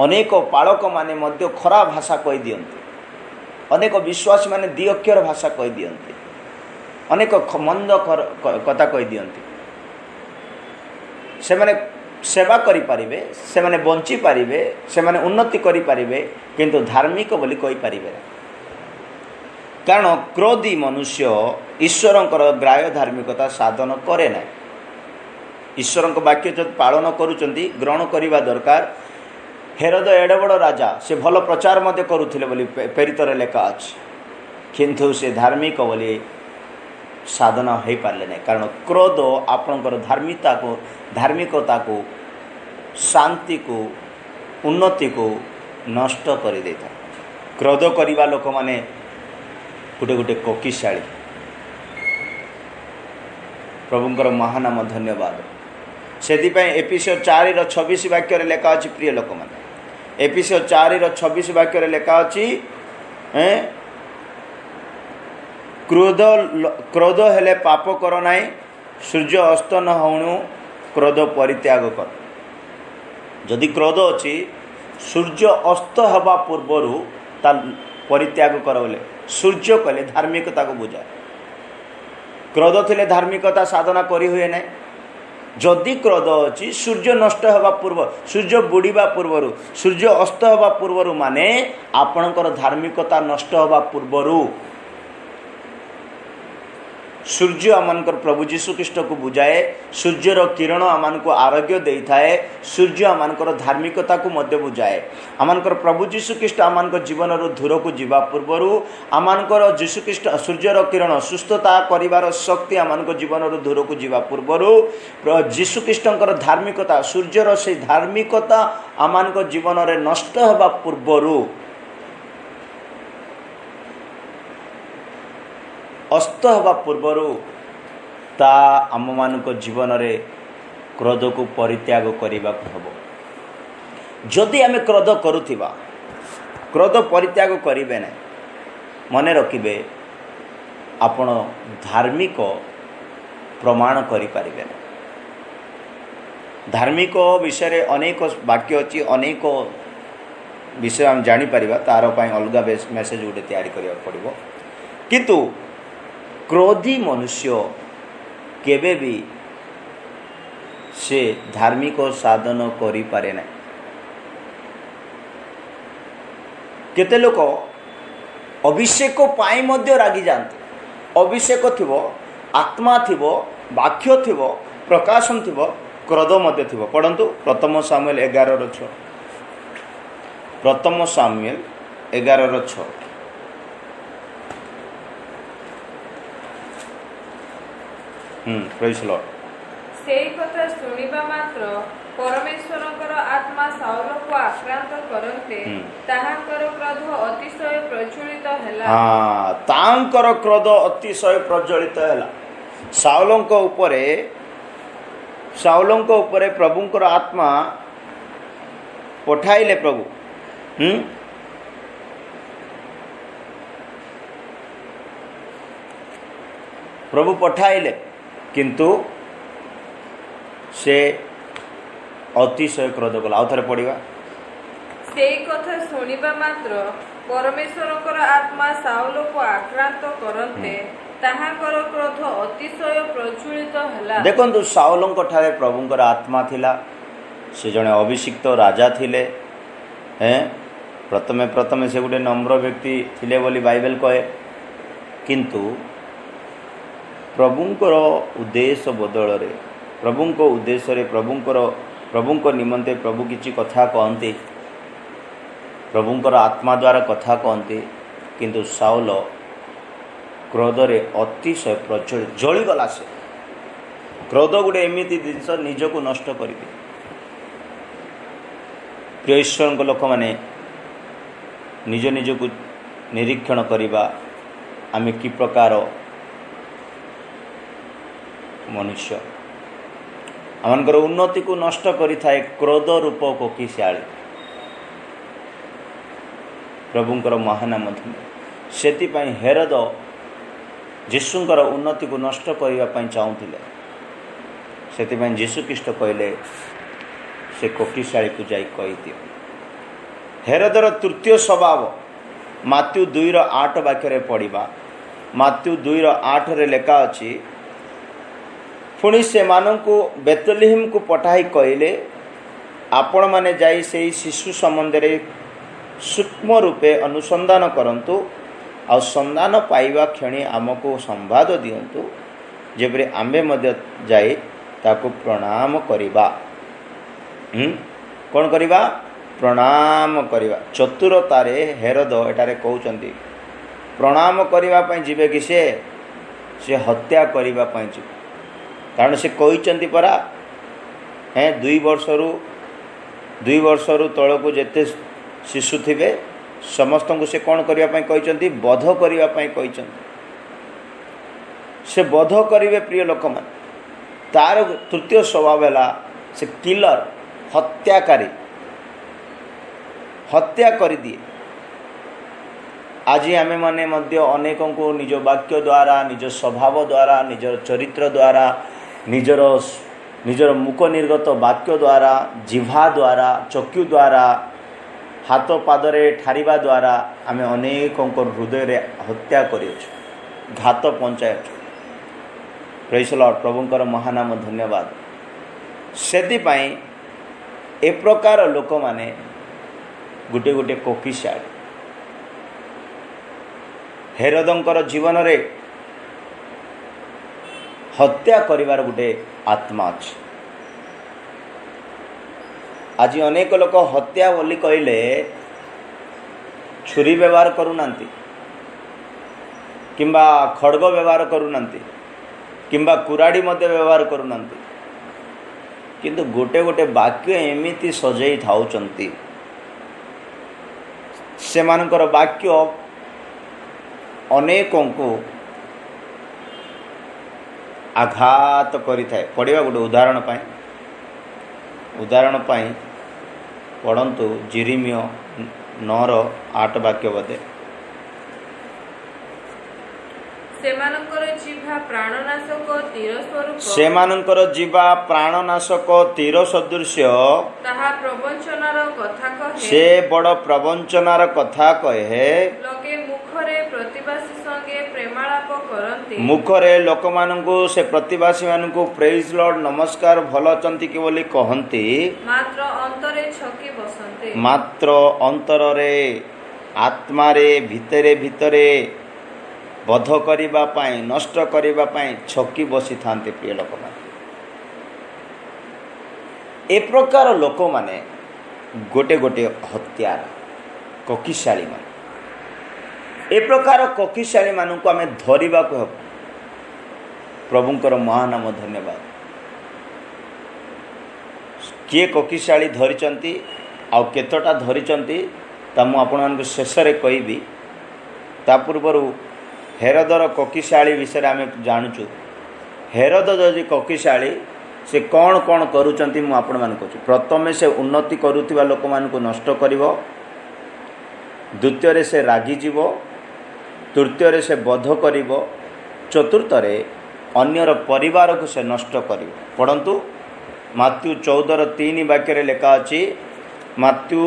अनेक पालक माने मध्य खरा भाषा कहि दियंती अनेक विश्वासी माने दी अक्षर भाषा कहि दियंती अनेक मंद कथा कहि दियंती से माने सेवा करि पारिबे से माने बंची पारिबे से माने उन्नति करि पारिबे किंतु धार्मिक बोली कहि पारिबे कारण क्रोधी मनुष्य ईश्वरंकर ग्राह्य धार्मिकता साधन करे ना ईश्वर वाक्य जो पालन करुचंती ग्रहण करने दरकार हेरोद एडे बड़ राजा से भल प्रचार मध्य करुथिले बोली प्रेरितर लेखा अछि किंतु से धार्मिक बोली साधना हो पारे ना कारण क्रोध आपणकर धार्मिकता को शांति को उन्नति को नष्ट कर दे था क्रोध करवा लोक माने गोटे गोटे कोकिशाली प्रभुंकर महानाम धन्यवाद से एपिसोड 4:26 वाक्य लेखा अच्छी प्रिय लोक मैंने एपिसोड 4:26 वाक्य लेखा अच्छी क्रोध हेले पाप कर ना सूर्य अस्त न होणु क्रोध परित्याग कर जदि क्रोध अच्छी सूर्य अस्त हवा पूर्वर ता परित्याग कर बोले सूर्य कहले धार्मिकता को बुझाए क्रोध थिले धार्मिकता साधना करी हुए ना जदि क्रोध अच्छी सूर्य नष्ट हवा पूर्व सूर्य बुड़ीबा पूर्वर सूर्य अस्त हवा पूर्वर माने आपणकर धार्मिकता नष्ट हवा पूर्वर सूर्य आमनकर प्रभु जीशु ख्रीष्ट को बुझाए सूर्यर किरण आमान को आरोग्य दे थाए सूर्य आमनकर धार्मिकता को मध्य बुझाए आमनकर प्रभु जीशु ख्रीष्ट आमनकर जीवन दूर को जीवा पूर्वर आमनकर जीशु ख्रीष्ट सूर्यर किरण सुस्थता करिवार शक्ति आमनकर जीवन दूर को जीवा पूर्वर जीशु ख्रीष्टंकर धार्मिकता सूर्यर से धार्मिकता आमनकर जीवन रे नष्ट हवा पूर्वर ନଷ୍ଟ ହେବା ପୂର୍ବରୁ ତା ଆମମାନଙ୍କ ଜୀବନରେ କ୍ରୋଧକୁ ପରିତ୍ୟାଗ କରିବାକୁ ହେବ। ଯଦି ଆମେ କ୍ରୋଧ କରୁଥିବା, କ୍ରୋଧ ପରିତ୍ୟାଗ କରିବେ ନାହିଁ, ମନେ ରଖିବେ ଆପଣ ଧାର୍ମିକ ପ୍ରମାଣ କରିପାରିବେ ନାହିଁ। ଧାର୍ମିକ ବିଷୟରେ ଅନେକ ବାକ୍ୟ ଅଛି, ଅନେକ ବିଷୟ ଆମେ ଜାଣିପାରିବା, ତାର ପାଇଁ ଅଲଗା ମେସେଜ ଗୋଟେ ତିଆରି କରିବାକୁ ପଡ଼ିବ। କିନ୍ତୁ କ୍ରୋଧୀ ମନୁଷ୍ୟ କେବେ ବି ସେ ଧାର୍ମିକ ସାଧନ କରିପାରେ ନାହିଁ। କେତେ ଲୋକ ଅଭିଷେକ ପାଇଁ ମଧ୍ୟ ରାଗିଯାଆନ୍ତି। ଅଭିଷେକ ଥିବ, ଆତ୍ମା ଥିବ, ବାକ୍ୟ ଥିବ, ପ୍ରକାଶନ ଥିବ, କ୍ରୋଧ ମଧ୍ୟ ଥିବ। ପଢ଼ନ୍ତୁ ପ୍ରଥମ ସାମୁଏଲ 11:6। ପ୍ରଥମ ସାମୁଏଲ 11:6। ପ୍ରେଜ୍ ଲର୍ଡ।
ସେଇ କଥା ଶୁଣିବା ମାତ୍ର ପରମେଶ୍ୱରଙ୍କର ଆତ୍ମା ସାଉଲକୁ ଆକ୍ରାନ୍ତ କରନ୍ତେ ତାହାଙ୍କର କ୍ରୋଧ ଅତିଶୟ ପ୍ରଜ୍ୱଳିତ ହେଲା।
ତାଙ୍କର କ୍ରୋଧ ଅତିଶୟ ପ୍ରଜ୍ୱଳିତ ହେଲା। ସାଉଲଙ୍କ ଉପରେ ପ୍ରଭୁଙ୍କର ଆତ୍ମା ପଠାଇଲେ। ପ୍ରଭୁ ପଠାଇଲେ, କିନ୍ତୁ ସେ ଅତିଶୟ କ୍ରୋଧ କଲା। ଆଉ ଥରେ ପଢ଼ିବା।
ସେଇ କଥା ଶୁଣିବା ମାତ୍ର ପରମେଶ୍ୱରଙ୍କର ଆତ୍ମା ସାଉଲକୁ ଆକ୍ରାନ୍ତ କରନ୍ତେ ତାହାଙ୍କର କ୍ରୋଧ ଅତିଶୟ ପ୍ରଜ୍ୱଳିତ ହେଲା। ଦେଖନ୍ତୁ,
ସାଉଲଙ୍କ ଠାରେ ପ୍ରଭୁଙ୍କର ଆତ୍ମା ଥିଲା। ସେ ଜଣେ ଅଭିଷିକ୍ତ ରାଜା ଥିଲେ। ପ୍ରଥମେ ସେ ଗୋଟେ ନମ୍ର ବ୍ୟକ୍ତି ଥିଲେ ବୋଲି ବାଇବେଲ କହେ। କିନ୍ତୁ ପ୍ରଭୁଙ୍କର ଉଦ୍ଦେଶ୍ୟ ବଦଳରେ, ପ୍ରଭୁଙ୍କ ଉଦ୍ଦେଶ୍ୟରେ, ପ୍ରଭୁଙ୍କ ନିମନ୍ତେ ପ୍ରଭୁ କିଛି କଥା କହନ୍ତି, ପ୍ରଭୁଙ୍କର ଆତ୍ମା ଦ୍ୱାରା କଥା କହନ୍ତି। କିନ୍ତୁ ସାଉଲ କ୍ରୋଧରେ ଅତିଶୟ ଜଳିଗଲା। ସେ କ୍ରୋଧ ଗୋଟେ ଏମିତି ଜିନିଷ, ନିଜକୁ ନଷ୍ଟ କରିଦିଏ। ପ୍ରିୟ ଈଶ୍ୱରଙ୍କ ଲୋକମାନେ, ନିଜକୁ ନିରୀକ୍ଷଣ କରିବା, ଆମେ କି ପ୍ରକାର ମନୁଷ୍ୟ। ଆମମାନଙ୍କର ଉନ୍ନତିକୁ ନଷ୍ଟ କରିଥାଏ କ୍ରୋଧ ରୂପ କୋକିଶାଳୀ। ପ୍ରଭୁଙ୍କର ମହାନାମ ଧନ୍ୟ। ସେଥିପାଇଁ ହେରୋଦ ଯୀଶୁଙ୍କର ଉନ୍ନତିକୁ ନଷ୍ଟ କରିବା ପାଇଁ ଚାହୁଁଥିଲେ। ସେଥିପାଇଁ ଯୀଶୁଖ୍ରୀଷ୍ଟ କହିଲେ, ସେ କୋକିଶାଳୀକୁ ଯାଇ କହିଦିଅ। ହେରୋଦର ତୃତୀୟ ସ୍ୱଭାବ ମାତ୍ୟୁ 2:8 ବାକ୍ୟରେ ପଢ଼ିବା। ମାତ୍ୟୁ 2:8 ଲେଖା ଅଛି, ପୁଣି ସେମାନଙ୍କୁ ବେତଲେହେମକୁ ପଠାଇ କହିଲେ, ଆପଣମାନେ ଯାଇ ସେହି ଶିଶୁ ସମ୍ବନ୍ଧରେ ସୂକ୍ଷ୍ମ ରୂପେ ଅନୁସନ୍ଧାନ କରନ୍ତୁ, ଆଉ ସନ୍ଧାନ ପାଇବା କ୍ଷଣି ଆମକୁ ସମ୍ବାଦ ଦିଅନ୍ତୁ, ଯେପରି ଆମ୍ଭେ ମଧ୍ୟ ଯାଇ ତାକୁ ପ୍ରଣାମ କରିବା। କ'ଣ କରିବା? ପ୍ରଣାମ କରିବା। ଚତୁରତାରେ ହେରୋଦ ଏଠାରେ କହୁଛନ୍ତି, ପ୍ରଣାମ କରିବା ପାଇଁ ଯିବେ କି ସେ ହତ୍ୟା କରିବା ପାଇଁ ଯିବେ। କାରଣ ସେ କହିଛନ୍ତି ପରା, 2 ବର୍ଷରୁ ତଳକୁ ଯେତେ ଶିଶୁ ଥିବେ ସମସ୍ତଙ୍କୁ ସେ କ'ଣ କରିବା ପାଇଁ କହିଛନ୍ତି? ବଧ କରିବା ପାଇଁ କହିଛନ୍ତି। ସେ ବଧ କରିବେ ପ୍ରିୟ ଲୋକମାନେ। ତାର ତୃତୀୟ ସ୍ୱଭାବ ହେଲା ସେ କିଲର, ହତ୍ୟାକାରୀ, ହତ୍ୟା କରିଦିଏ। ଆଜି ଆମେମାନେ ମଧ୍ୟ ଅନେକଙ୍କୁ ନିଜ ବାକ୍ୟ ଦ୍ୱାରା, ନିଜ ସ୍ୱଭାବ ଦ୍ୱାରା, ନିଜର ଚରିତ୍ର ଦ୍ୱାରା, ନିଜର ମୁଖ ନିର୍ଗତ ବାକ୍ୟ ଦ୍ୱାରା, ଜିହ୍ବା ଦ୍ୱାରା, ଚକ୍ଷୁ ଦ୍ୱାରା, ହାତ ପାଦରେ ଠାରିବା ଦ୍ୱାରା ଆମେ ଅନେକଙ୍କ ହୃଦୟରେ ହତ୍ୟା କରିଅଛୁ, ଘାତ ପହଞ୍ଚାଇଛୁ। ପ୍ରେଜ୍ ଲର୍ଡ। ପ୍ରଭୁଙ୍କର ମହାନାମ ଧନ୍ୟବାଦ। ସେଥିପାଇଁ ଏ ପ୍ରକାର ଲୋକମାନେ ଗୋଟେ କୋକିଶାଳୀ। ହେରୋଦଙ୍କର ଜୀବନରେ ହତ୍ୟା କରିବାର ଗୋଟେ ଆତ୍ମା ଅଛି। ଆଜି ଅନେକ ଲୋକ ହତ୍ୟା ବୋଲି କହିଲେ ଛୁରୀ ବ୍ୟବହାର କରୁନାହାନ୍ତି, କିମ୍ବା ଖଡ଼ଗ ବ୍ୟବହାର କରୁନାହାନ୍ତି, କିମ୍ବା କୁରାଡ଼ି ମଧ୍ୟ ବ୍ୟବହାର କରୁନାହାନ୍ତି। କିନ୍ତୁ ଗୋଟେ ବାକ୍ୟ ଏମିତି ସଜେଇ ଥାଉଛନ୍ତି, ସେମାନଙ୍କର ବାକ୍ୟ ଅନେକଙ୍କୁ ଆଘାତ କରିଥାଏ। ପଢ଼ିବା ଗୋଟେ ଉଦାହରଣ ପାଇଁ ପଢ଼ନ୍ତୁ ଜିରିମିୟ 9:8 ବାକ୍ୟ ବୋଧେ।
ସେମାନଙ୍କର ଜିହ୍ବା ପ୍ରାଣନାଶକ ତୀର ସଦୃଶ୍ୟ, ତାହା ପ୍ରବଞ୍ଚନାର କଥା କହେ।
ସେ ବଡ଼ ପ୍ରବଞ୍ଚନାର କଥା କହେ।
ଲୋକେ ମୁଖରେ ପ୍ରତିବାସୀ ସଙ୍ଗେ ପ୍ରେମାଳାପ କରନ୍ତି।
ମୁଖରେ ଲୋକମାନଙ୍କୁ ସେ ପ୍ରତିବାସୀମାନଙ୍କୁ ପ୍ରେଜ୍ ଲର୍ଡ ନମସ୍କାର ଭଲ ଅଛନ୍ତି କି ବୋଲି କହନ୍ତି,
ମାତ୍ର ଅନ୍ତରରେ ଛକି ବସନ୍ତି।
ମାତ୍ର ଅନ୍ତରରେ ଆତ୍ମାରେ ଭିତରେ ବଧ କରିବା ପାଇଁ, ନଷ୍ଟ କରିବା ପାଇଁ ଛକି ବସିଥାନ୍ତି। ପ୍ରିୟ ଲୋକମାନେ, ଏ ପ୍ରକାର ଲୋକମାନେ ଗୋଟେ ହତ୍ୟାର କକିଶାଳୀମାନେ। ଏ ପ୍ରକାର କକିଶାଳୀମାନଙ୍କୁ ଆମେ ଧରିବାକୁ ହେବ। ପ୍ରଭୁଙ୍କର ମହାନାମ ଧନ୍ୟବାଦ। କିଏ କକିଶାଳୀ ଧରିଛନ୍ତି ଆଉ କେତେଟା ଧରିଛନ୍ତି ତା ମୁଁ ଆପଣମାନଙ୍କୁ ଶେଷରେ କହିବି। ତା ପୂର୍ବରୁ ହେରୋଦର କକିଶାଳୀ ବିଷୟରେ ଆମେ ଜାଣୁଛୁ। ହେରୋଦ ଯଦି କକିଶାଳୀ, ସେ କ'ଣ କରୁଛନ୍ତି ମୁଁ ଆପଣମାନଙ୍କୁ କହୁଛି। ପ୍ରଥମେ ସେ ଉନ୍ନତି କରୁଥିବା ଲୋକମାନଙ୍କୁ ନଷ୍ଟ କରିବ, ଦ୍ୱିତୀୟରେ ସେ ରାଗିଯିବ, ତୃତୀୟରେ ସେ ବଧ କରିବ, ଚତୁର୍ଥରେ ଅନ୍ୟର ପରିବାରକୁ ସେ ନଷ୍ଟ କରିବ। ପଢ଼ନ୍ତୁ ମାଥ୍ୟୁ 14:3 ବାକ୍ୟରେ ଲେଖା ଅଛି। ମାଥ୍ୟୁ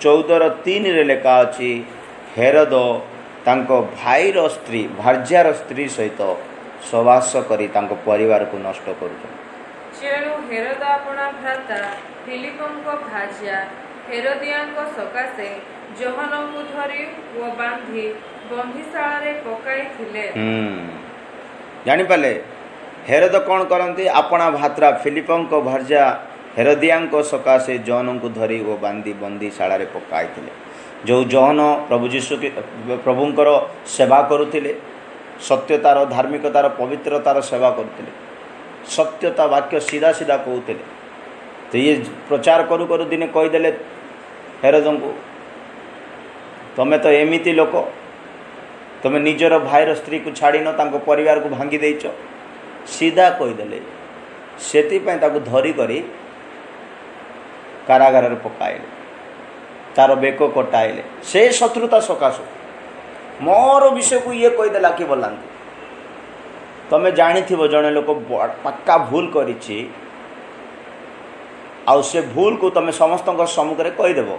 14:3 ଲେଖା ଅଛି, ହେରୋଦ ତାଙ୍କ ଭାଇର ସ୍ତ୍ରୀ ଭାର୍ଯ୍ୟାର ସ୍ତ୍ରୀ ସହିତ ସହବାସ କରି ତାଙ୍କ ପରିବାରକୁ ନଷ୍ଟ କରୁଛନ୍ତି।
ତେଣୁ ହେରୋଦ ଆପଣା ଭ୍ରାତା ଫିଲିପଙ୍କ ଭାର୍ଯ୍ୟା ହେରୋଦିଆଙ୍କ ସକାଶେ ଯୋହନଙ୍କୁ ଧରି ଓ ବାନ୍ଧି ବନ୍ଦିଶାଳାରେ ପକାଇଥିଲେ।
ଜାଣିପାରିଲେ, ହେରୋଦ କ'ଣ କରନ୍ତି? ଆପଣା ଭ୍ରାତା ଫିଲିପଙ୍କ ଭାର୍ଯ୍ୟା ହେରୋଦିଆଙ୍କ ସକାଶେ ଯୋହନଙ୍କୁ ଧରି ଓ ବାନ୍ଧି ବନ୍ଦିଶାଳାରେ ପକାଇଥିଲେ। ଯେଉଁ ଯୋହନ ପ୍ରଭୁଙ୍କର ସେବା କରୁଥିଲେ, ସତ୍ୟତାର, ଧାର୍ମିକତାର, ପବିତ୍ରତାର ସେବା କରୁଥିଲେ, ସତ୍ୟତା ବାକ୍ୟ ସିଧା କହୁଥିଲେ। ତ ଇଏ ପ୍ରଚାର କରୁ ଦିନେ କହିଦେଲେ ହେରୋଦଙ୍କୁ, ତମେ ତ ଏମିତି ଲୋକ, ତମେ ନିଜର ଭାଇର ସ୍ତ୍ରୀକୁ ଛାଡ଼ିନ, ତାଙ୍କ ପରିବାରକୁ ଭାଙ୍ଗି ଦେଇଛ, ସିଧା କହିଦେଲେ। ସେଥିପାଇଁ ତାକୁ ଧରିକରି କାରାଗାରରେ ପକାଇଲେ, ତାର ବେକ କଟାଇଲେ। ସେ ଶତ୍ରୁତା ସକାଶୁ ମୋର ବିଷୟକୁ ଇଏ କହିଦେଲା କି ବୋଲାନ୍ତି। ତମେ ଜାଣିଥିବ ଜଣେ ଲୋକ ପାକ୍କା ଭୁଲ କରିଛି, ଆଉ ସେ ଭୁଲକୁ ତମେ ସମସ୍ତଙ୍କ ସମ୍ମୁଖରେ କହିଦେବ,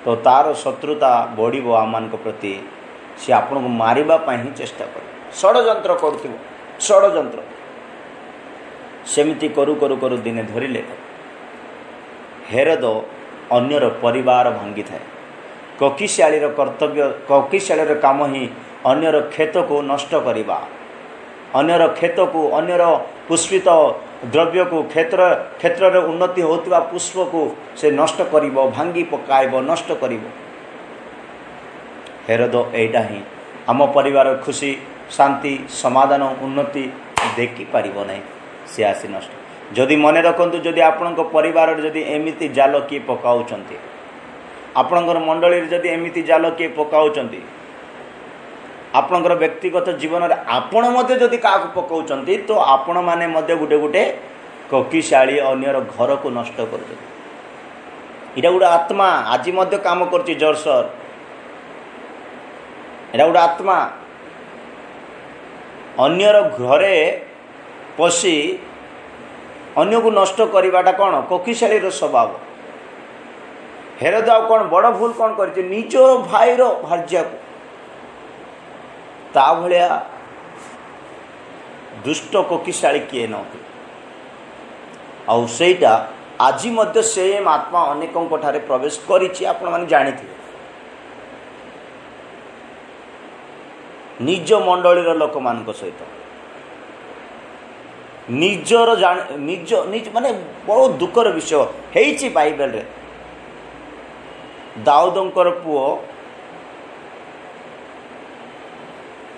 ତ ତାର ଶତ୍ରୁତା ବଢ଼ିବ ଆମମାନଙ୍କ ପ୍ରତି। ସେ ଆପଣଙ୍କୁ ମାରିବା ପାଇଁ ହିଁ ଚେଷ୍ଟା କରିବ, ଷଡ଼ଯନ୍ତ୍ର କରୁଥିବ, ଷଡ଼ଯନ୍ତ୍ର। ସେମିତି କରୁ ଦିନେ ଧରିଲେ। ହେରୋଦ ଅନ୍ୟର ପରିବାର ଭାଙ୍ଗିଥାଏ। କକିଶାଳୀର କର୍ତ୍ତବ୍ୟ, କକିଶାଳୀର କାମ ହିଁ ଅନ୍ୟର କ୍ଷେତକୁ ନଷ୍ଟ କରିବା, ଅନ୍ୟର କ୍ଷେତକୁ, ଅନ୍ୟର ପୁଷ୍ପିତ ଦ୍ରବ୍ୟକୁ, କ୍ଷେତ୍ରରେ ଉନ୍ନତି ହେଉଥିବା ପୁଷ୍ପକୁ ସେ ନଷ୍ଟ କରିବ, ଭାଙ୍ଗି ପକାଇବ, ନଷ୍ଟ କରିବ। ହେରୋଦ ଏଇଟା ହିଁ ଆମ ପରିବାର ଖୁସି, ଶାନ୍ତି, ସମାଧାନ, ଉନ୍ନତି ଦେଖିପାରିବ ନାହିଁ, ସେ ଆସି ନଷ୍ଟ। ଯଦି ମନେ ରଖନ୍ତୁ, ଯଦି ଆପଣଙ୍କ ପରିବାରରେ ଯଦି ଏମିତି ଜାଲ କିଏ ପକାଉଛନ୍ତି, ଆପଣଙ୍କର ମଣ୍ଡଳୀରେ ଯଦି ଏମିତି ଜାଲ କିଏ ପକାଉଛନ୍ତି, ଆପଣଙ୍କର ବ୍ୟକ୍ତିଗତ ଜୀବନରେ ଆପଣ ମଧ୍ୟ ଯଦି କାହାକୁ ପକାଉଛନ୍ତି, ତ ଆପଣମାନେ ମଧ୍ୟ ଗୋଟେ କକିଶାଳୀ ଅନ୍ୟର ଘରକୁ ନଷ୍ଟ କରୁଛନ୍ତି। ଏଇଟା ଗୋଟେ ଆତ୍ମା ଆଜି ମଧ୍ୟ କାମ କରୁଛି ଜୋରସୋର। ଏଇଟା ଗୋଟେ ଆତ୍ମା ଅନ୍ୟର ଘରେ ପଶି ଅନ୍ୟକୁ ନଷ୍ଟ କରିବାଟା କ'ଣ? କକିଶାଳୀର ସ୍ୱଭାବ। ହେରୋଦ ଆଉ କ'ଣ ବଡ଼ ଭୁଲ କ'ଣ କରିଛି? ନିଜ ଭାଇର ଭାର୍ଯ୍ୟାକୁ, ତା ଭଳିଆ ଦୁଷ୍ଟ କକିଶାଳୀ କିଏ ନଥିଲା। ଆଉ ସେଇଟା ଆଜି ମଧ୍ୟ ସେମ୍ ଆତ୍ମା ଅନେକଙ୍କ ଠାରେ ପ୍ରବେଶ କରିଛି, ଆପଣମାନେ ଜାଣିଥିବେ। ନିଜ ମଣ୍ଡଳୀର ଲୋକମାନଙ୍କ ସହିତ ନିଜ ମାନେ ବହୁତ ଦୁଃଖର ବିଷୟ ହେଇଛି ବାଇବେଲରେ। ଦାଉଦଙ୍କର ପୁଅ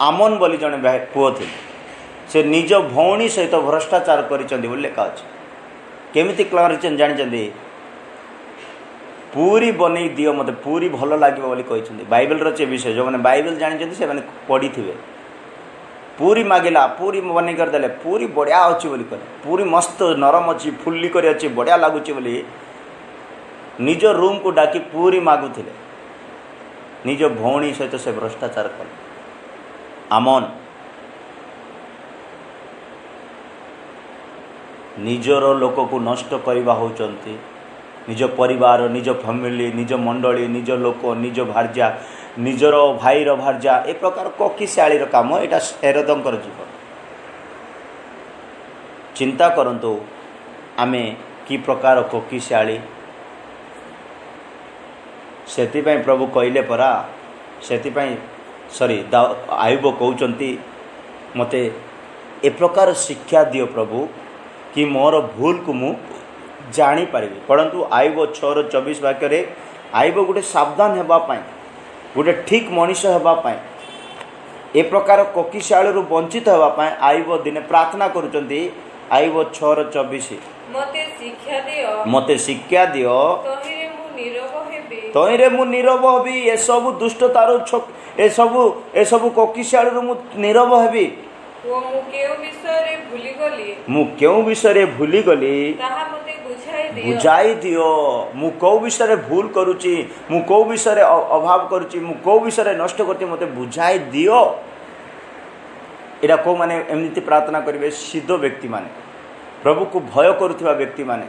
ଆମନ ବୋଲି ଜଣେ ପୁଅ ଥିଲେ, ସେ ନିଜ ଭଉଣୀ ସହିତ ଭ୍ରଷ୍ଟାଚାର କରିଛନ୍ତି ବୋଲି ଲେଖା ଅଛି। କେମିତି କରିଛନ୍ତି ଜାଣିଛନ୍ତି? ପୁରୀ ବନେଇ ଦିଅ ମୋତେ, ପୁରୀ ଭଲ ଲାଗିବ ବୋଲି କହିଛନ୍ତି। ବାଇବେଲର ସେ ବିଷୟ, ଯେଉଁମାନେ ବାଇବେଲ ଜାଣିଛନ୍ତି ସେମାନେ ପଢ଼ିଥିବେ। पूरी मागिला पूरी बनी करदे पूरी बढ़िया अच्छी बोली कहे पूरी मस्त नरम अच्छी फुल्ली कर अच्छी बढ़िया लगुच बोली निज रूम को डाकी पूरी मागुले निज भौणी सहित से भ्रष्टाचार कले आमन निजर लोक को नष्ट करवा होचंती निज परिवार निज फैमिली निज मंडली निज लोक निज भार्या निजर भाईर भार्या ए प्रकार ककिशाली काम यहाँ हेरोदंकर जीवन चिंता करंतु आमे कि प्रकार ककिशाली सेतिपाई प्रभु कहले परा सेतिपाई सॉरी आयुब कहउचंती मते ए प्रकार शिक्षा दियो प्रभु कि मोर भूल को मु जानी पारिबी परंतु आयुब 6:24 वाक्य आयुब गोटे सावधान हेबा पाई गोटे ठीक मनीष हेबा पाई ए प्रकार ककिशाळी वंचित हेबा पाई आयुब दिने प्रार्थना करूचंती आयुब 6:24 मते शिक्षा दियो तहिरे मु नीरव हेबी ए सब दुष्टतार ए सब ककिशाळी मु नीरव हेबी मु क्यों विषय भूली गली बुझाई दियो मु कौ विषय भूल करुची मु कौ विषय अभाव करुची मु कौ विषय नष्ट करती मते बुझाई दियो एटा को माने एमनिति प्रार्थना करिवे सिद्ध व्यक्ति माने प्रभु को भय करुथिबा व्यक्ति माने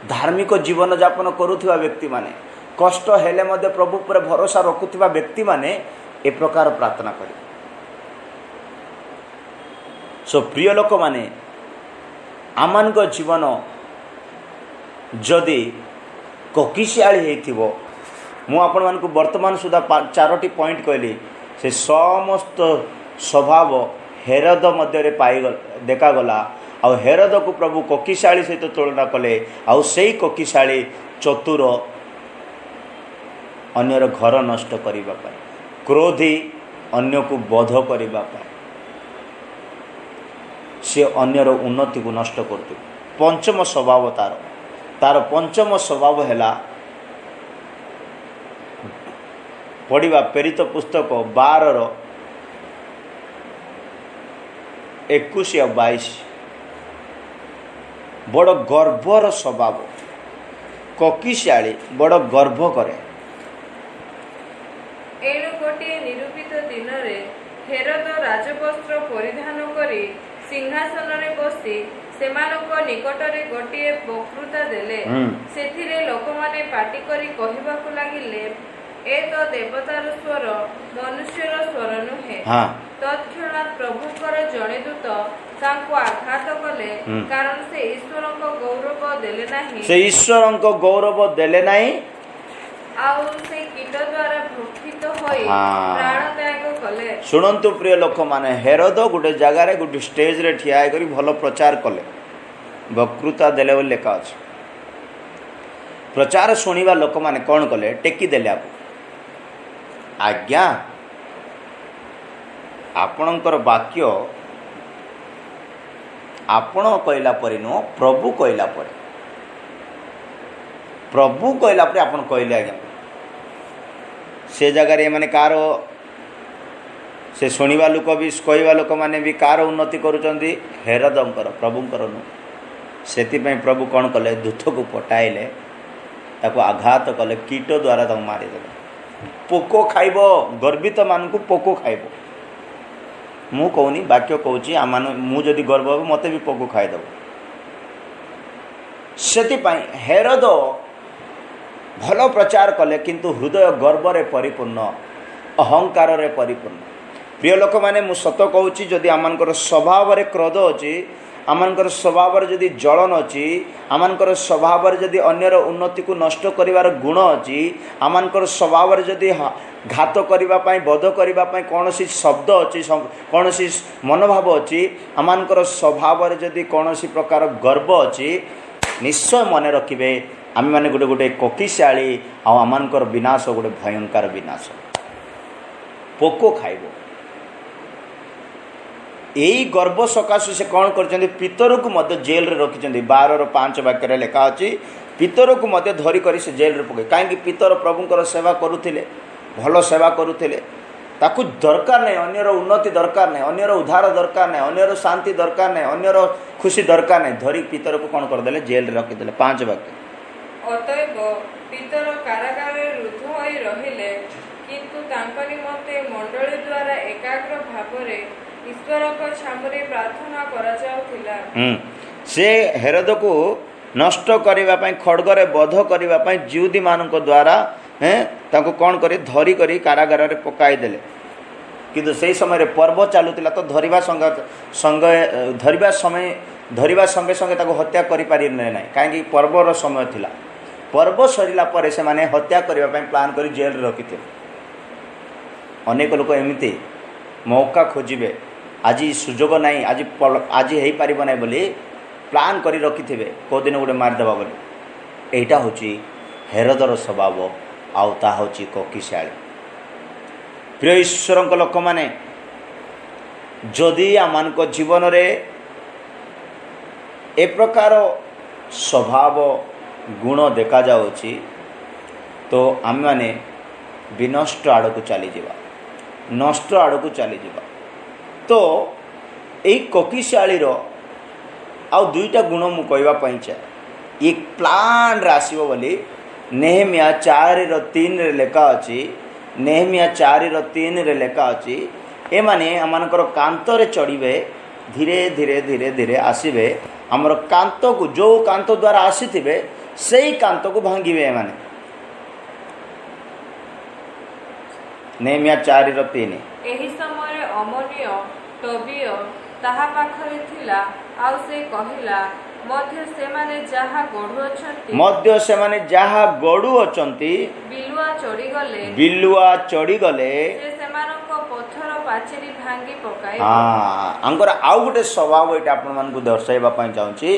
धार्मिक जीवन यापन करुथिबा व्यक्ति माने कष्ट हेले मध्य प्रभु पर भरोसा रखुथिबा व्यक्ति माने ए प्रकार प्रार्थना करिवे सो प्रिय लोक माने आमान जीवन जदि ककिशाली हेथिबो मु आपण मानकु वर्तमान सुधा 4टी पॉइंट कहली से समस्त स्वभाव हेरोद मध्य पाईगल देखागला आ हेरोद को प्रभु ककिशाली सहित तुलना कले आ सेई ककिशाली चतुर अन्यर घर नष्ट करिबा पाई क्रोधी अन्य को बोध करिबा पाई से अन्यर उन्नति को नष्ट करते पंचम स्वभाव तार पंचम स्वभाव है पढ़ा प्रेरित पुस्तक 12:21-22 बड़ गर्वर स्वभाव ककिशाली बड़ गर्व करे
गोटे निरूपित दिन हेरोद राजवस्त्र परिधान करी सिंहासन रे बसी सेमानक निकटरे गोटे वक्तृता देले सेथिरे लोकमाने पाटी करी कहिबाकु लागिले ए तो देवतार स्वर मनुष्यर स्वर नुहे तत्क्षणात प्रभुकर जणे दूत तांको आघात कले कारण से ईश्वरक गौरव देले नाही आउ से कीट द्वारा भक्षित होई प्राण त्याग कले
सुनंतु प्रिय लोक माने हेरोद गोटे जगार गोटे स्टेज रे ठिया करी भलो प्रचार कले वक्तृता देले बोली लेखा अछि प्रचार सुनिबा लोक माने कोन कले टेकी देले आज्ञा आपणकर वाक्य आपण कहला परे नो प्रभु कहला परे आपण कहले आज्ञा से जगार माने कार से शुणा लोक भी कहवा लोक मैंने भी कार उन्नति करुँच हेरोदंकर प्रभुंकर नु से प्रभु कौन कले दूत को पटाइले ताको आघात कले कीट द्वारा तक मारिदेले पोक खाइब गर्वित मान को पोक खाइब मु कहूनी वाक्य कहूँ मु जदि गर्व हे मत भी पोक खाइदेव से हेरोद भल प्रचार कले किंतु हृदय गर्व रे परिपूर्ण अहंकार रे परिपूर्ण प्रिय लोक माने मु सत कहूँ जदि आमनकर स्वभाव रे क्रोध अच्छी आमनकर स्वभाव रे जदि जलन अच्छी आमनकर स्वभाव रे जदि अन्यर उन्नति को नष्ट करिवार गुण अच्छी आमनकर स्वभाव रे जदि घात करिबा पई बोध करिबा पई कोनोसी शब्द अच्छी कोनोसी मनोभाव अच्छी आमनकर स्वभाव रे जदि कोनोसी प्रकार गर्व अच्छी निश्चय मन रखिबे आम मैंने गोटे गोटे ककिशाली आमनकर विनाश गोटे भयंकर विनाश पोक खाइब यही गर्व सकाशु से कौन कर पितर को मध्य जेल रे रखी 12:5 वाक्य लेखा अच्छी पितर को मध्य धरिक से जेल रे पकई कहीं पितर प्रभुंकर सेवा करुले भल सेवा करुले ताकू दरकार नहीं, अन्यर उन्नति दरकार नहीं, अन्यर उद्धार दरकार नहीं, अन्यर शांति दरकार नहीं, अन्यर खुशी दरकार नहीं, धरी पितर को कौन करदे जेल रखीदे। 5 वाक्य।
अतएव पितर कारागार रुद्ध होई रहिले, किंतु तांका निमंते मंडली द्वारा एकाग्र भावरे ईश्वर को छामुरे प्रार्थना करा जाउथिला।
से हेरोद को नष्ट करबा पई खड्गरे बध करबा पई जिहुदी मानक द्वारा ताको कौन करे धरी करी कारागार रे पकाई देले। किंतु से समय पर्व चलुला तो धरिबा संगे संगे ताको हत्या करि पारि नै, काहे पर्वर समय थिला। पर्व सरिला परे से माने हत्या करबा पई प्लान करी जेल रे रखिथे। अनेक लोक एमिति मौका खोजिबे, आज सुजोग नहीं, आज हेई पारिबो नै बोली प्लान करी रखिथिबे, को दिन गोटे मारिदेबा बोली। एटा होची हेरोदर स्वभाव, आउ ता होची कोकिशाली। प्रिय ईश्वर लोक माने जदि आमान को जीवन रे ए प्रकार स्वभाव गुण देखा जाउची तो आम माने विनष्ट आड़ को चली जावा, नष्ट आड़ को चली जावा। तो यही कोकिशाली आउ दुईटा गुण मु कहवा पई चाहे। एक प्लान आसबो बोली नेहमिया 4:3 रे लेखा अछि। नेहमिया 4:3 रे लेखा अछि, ए माने आमानकर कांत रे चढ़िबे, धीरे धीरे धीरे धीरे आसीबे, हमर कांत को जो कांत द्वारा आसीथिबे सेही कांत को भांगिबे। ए माने नेहमिया 4:3।
एही समय अमोनिय तोबिय ताहा पाखरे थिला, आउ से कहिला मध्य से माने जहा गडु अछंती बिलुआ चढ़ी गले से सेमानको पत्थर पाचेरी भांगी पकाई।
आंकर आउ गोटे स्वभाव एटा आपन मन को दर्शाइबा पई चाहूची।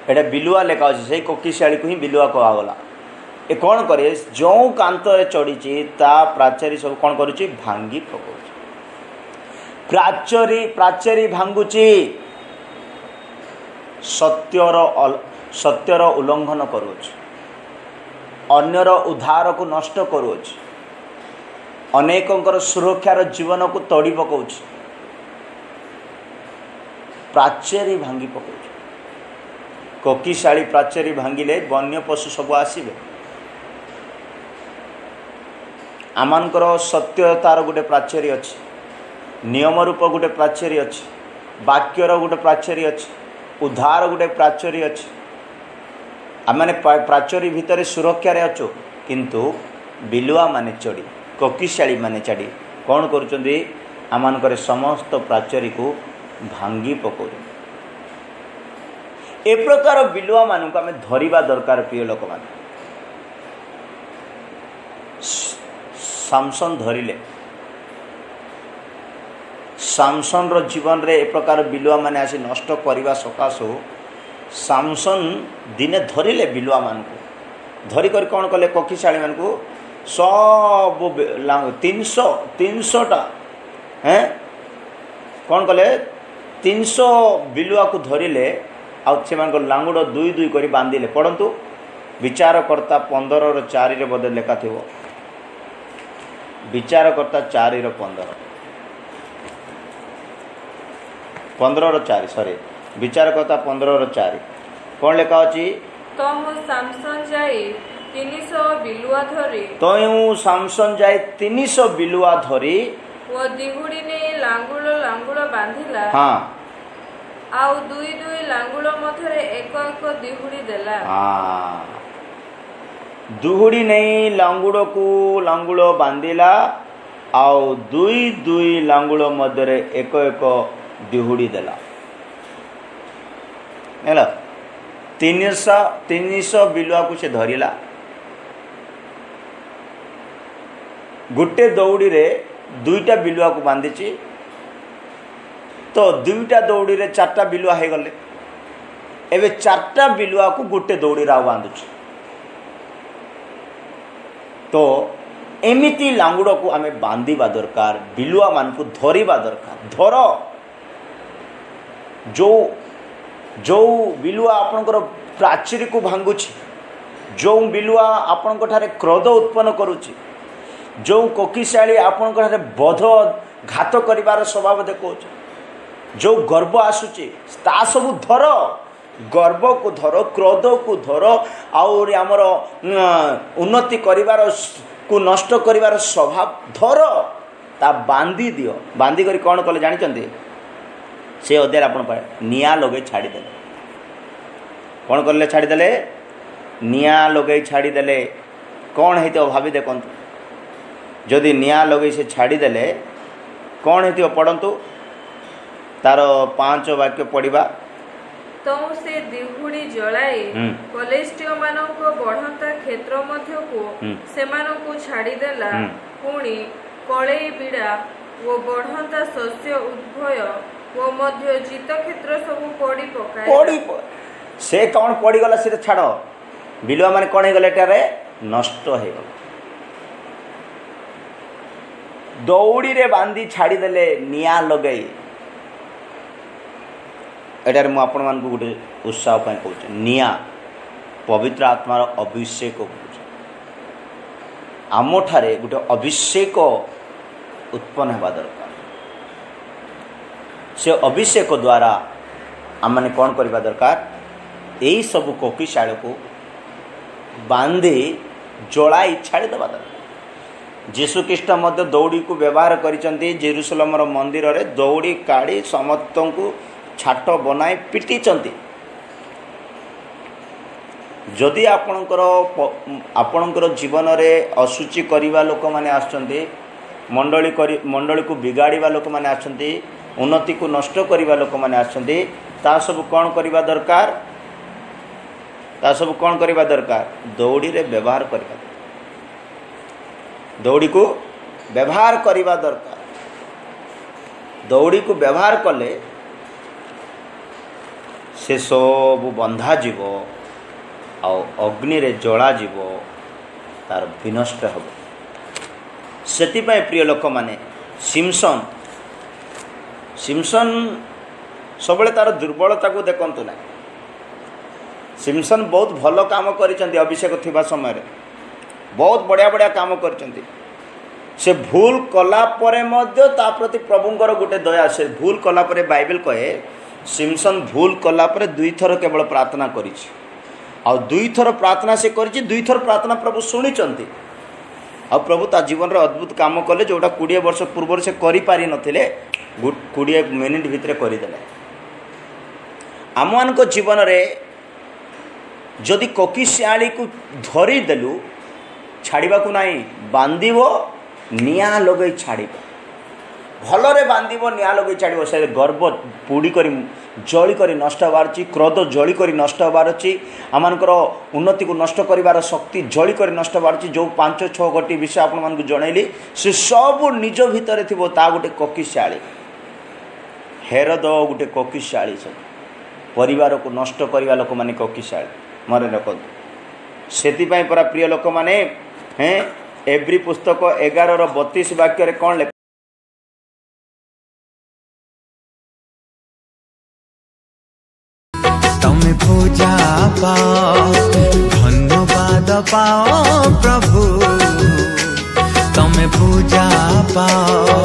एटा बिलुआ लेखा अछि, सेही कोकिशाली को ही बिलुआ कहगला। ए कोन करे जो कांत रे चढ़ीची ता प्राचेरी सब कोन करूची भांगी पकाउची। प्राचेरी भांगुची, सत्यर उल्लंघन करुच, अन्यर उद्धार को नष्ट करुच, अनेकंकर सुरक्षार जीवन को तोड़ी पकाउच, प्राचेरी भांगी पकाउच। कोकिशाली प्राचेरी भांगिले वन्य पशु सब आसीबे। आमानकर सत्यतार गोटे प्राचेरी अछि, नियम रूप गोटे प्राचेरी अछि, वाक्यर गोटे प्राचेरी अछि, उद्धार गोटे प्राचेरी अछि। आमने प्राचेरी भितर सुरक्षा रे अछो, किंतु बिलुआ माने चढ़ी, कोकिशाली माने चढ़ी कौन करुचंदी आमानकर समस्त प्राचेरी को भांगी पकाउ। ए प्रकार बिलुआ मानक आमे धरिबा दरकार। प्रिय लोक मान, सामसन धरिले, सामसन रो जीवन रे ए प्रकार बिलुआ माने आसी नष्ट करबा सकाशो सामसन दिने धरिले बिलुआ मान को धरी कर कौन कले कोकिशाली मान को सब 300 टा हैं कौन कले 300 बिलुआ को धरिले, आउ से मान को लांगुड़ 2-2 करी बांधिले। पढ़ंतु विचारकर्ता 15:4 रे बदल लेखा थिवो। विचारकर्ता 4:15 15:4 सॉरी विचारकर्ता 15:4 कौन लेखा अछि?
तो मु सामसन जाई 300 बिलुआ धरी,
तो यू सामसन जाई 300 बिलुआ धरी
वो दिहुड़ी ने लांगुड़ बांधिला।
हां,
आउ 2-2 लांगुड़ मथरे एक दिहुड़ी देला।
हां, दुहुड़ी नहीं लांगुड़ को लांगुड़ बांधिला, आउ 2-2 लांगुड़ मध्यरे एक दिहुड़ी देला। हेलो 300 बिलुआ को से धरिला। गोटे दौड़ी रे 2टा बिलुआ को बांधिची, तो 2टा दौड़ी रे 4टा बिलुआ हे गले। एबे 4टा बिलुआ को गोटे दौड़ी रा बांधुची। तो एमिति लांगुड़ को आमे बांधिबा दरकार, बिलुआ मान को धरिबा दरकार। धर जो बिलुआ आपनकर प्राचीर को भांगुची, जो बिलुआ आपनक ठारे क्रोध उत्पन्न करुची, जो कोकिशाली आपणकर बध घात करिवार स्वभाव देखौछ, जो गर्व आसुची ता सब धर, गर्व को धर, क्रोध को धर, और आमर उन्नति करिवार को नष्ट करिवार स्वभाव धर, ता बांधी दियो। बांधी करी कौन कले जानिचंती? से अध्याय आपण पाए निया लगे छाड़ी देले। कौन करले छाड़ी देले? निया लगे छाड़ी देले। कौन हेतो भाभी देखंतु, जदि निया लगे से छाड़ी देले कौन हेतो पढ़ंतु, तार 5 वाक्य पढ़िबा।
तो से दिहुड़ी जलाए कलेष्टियों मानको बढ़ंता क्षेत्र मध्य को सेमानो को छाड़ी देला। पुणी कळई बिड़ा वो बढ़ंता शस्य उद्भय वो मध्य जीत क्षेत्र सब पड़ी पकाए।
से कौन पड़ी गला से छाड़, बिलुआ माने कौन हे गले टारे नष्ट हे गला। दौड़ी रे बांधी छाड़ी देले निया लगई। एटार मु आपण मान को गुटे उत्साह पय कहूछ, निया पवित्र आत्मार अभिषेक कहूछ। आमो ठारे गुटे अभिषेक उत्पन्न हेबा दरकार। से अभिषेक द्वारा आम मैंने कौन करवा दरकार? यही सब कोकिशाल को बांधी जलाई छाड़ी देवा दरकार। जीशु ख्रीष्ट मध्य दौड़ी को व्यवहार करिसंती। जेरुसलम मंदिर रे दौड़ी काढ़ी समस्त को छाट बनाई पिटी चंती। जदि आपणकर जीवन रे असुचि करिवा लोक माने आछंती, मंडली को बिगाड़िवा लोक माने आछंती, उन्नति को नष्ट करिवा लोक माने आछंती, ता सब कौन करिवा दरकार? ता सब कौन करिवा दरकार? दौड़ी रे व्यवहार करिवा, दौड़ी को व्यवहार करिवा दरकार। दौड़ी को व्यवहार कले से सब बंधा जीव आ अग्नि रे जला जीव, तार विनष्ट हब। सेतिपाई प्रिय लोक माने सिमसन सब तार दुर्बलता को देखंतु ना। सिमसन बहुत भल काम करिसंती। अभिषेक थिबा समय रे बहुत बढ़िया बढ़िया काम करिसंती। से भूल कला परे मध्य ता प्रति प्रभुंकर गुटे दया। से भूल कला परे बाइबल कहे सिमसन भूल कला परे 2 थर केवल प्रार्थना करिछि, आ 2 थर प्रार्थना से करिछि। 2 थर प्रार्थना प्रभु सुनिचंती, आ प्रभु ता जीवन रे अद्भुत काम कले, जोटा 20 वर्ष पूर्व से करि पारि नथिले 20 मिनिट भितर करदेले। आम को जीवन रे जदि कोकिशाली को धरी देलु छाड़वा को नहीं, बांधिब निया लगे छाड़, भलरे बांधिब निया लगे छाड़। से गर्व पोड़ी कर जली कर नष्ट हबार अच्छी, क्रोध जली कर नष्ट हबार अच्छी, आमर उन्नति को नष्ट कर शक्ति जली कर नष्ट हबार अच्छी। जो 5-6 गोटी विषय आपण मानक जनइली से सब निज भितर थी, ता गोटे कोकिशाली। हेरोद गोटे कोकिशाली, सब परिवार को नष्ट करवा लोक माने कोकिशाली। मन रखु से परा प्रिय लोक माने हैं एवरी पुस्तक 11:32 वाक्य कौन लिखा?
तमे पूजा पाओ धन्यवाद पाओ प्रभु, तमे पूजा पाओ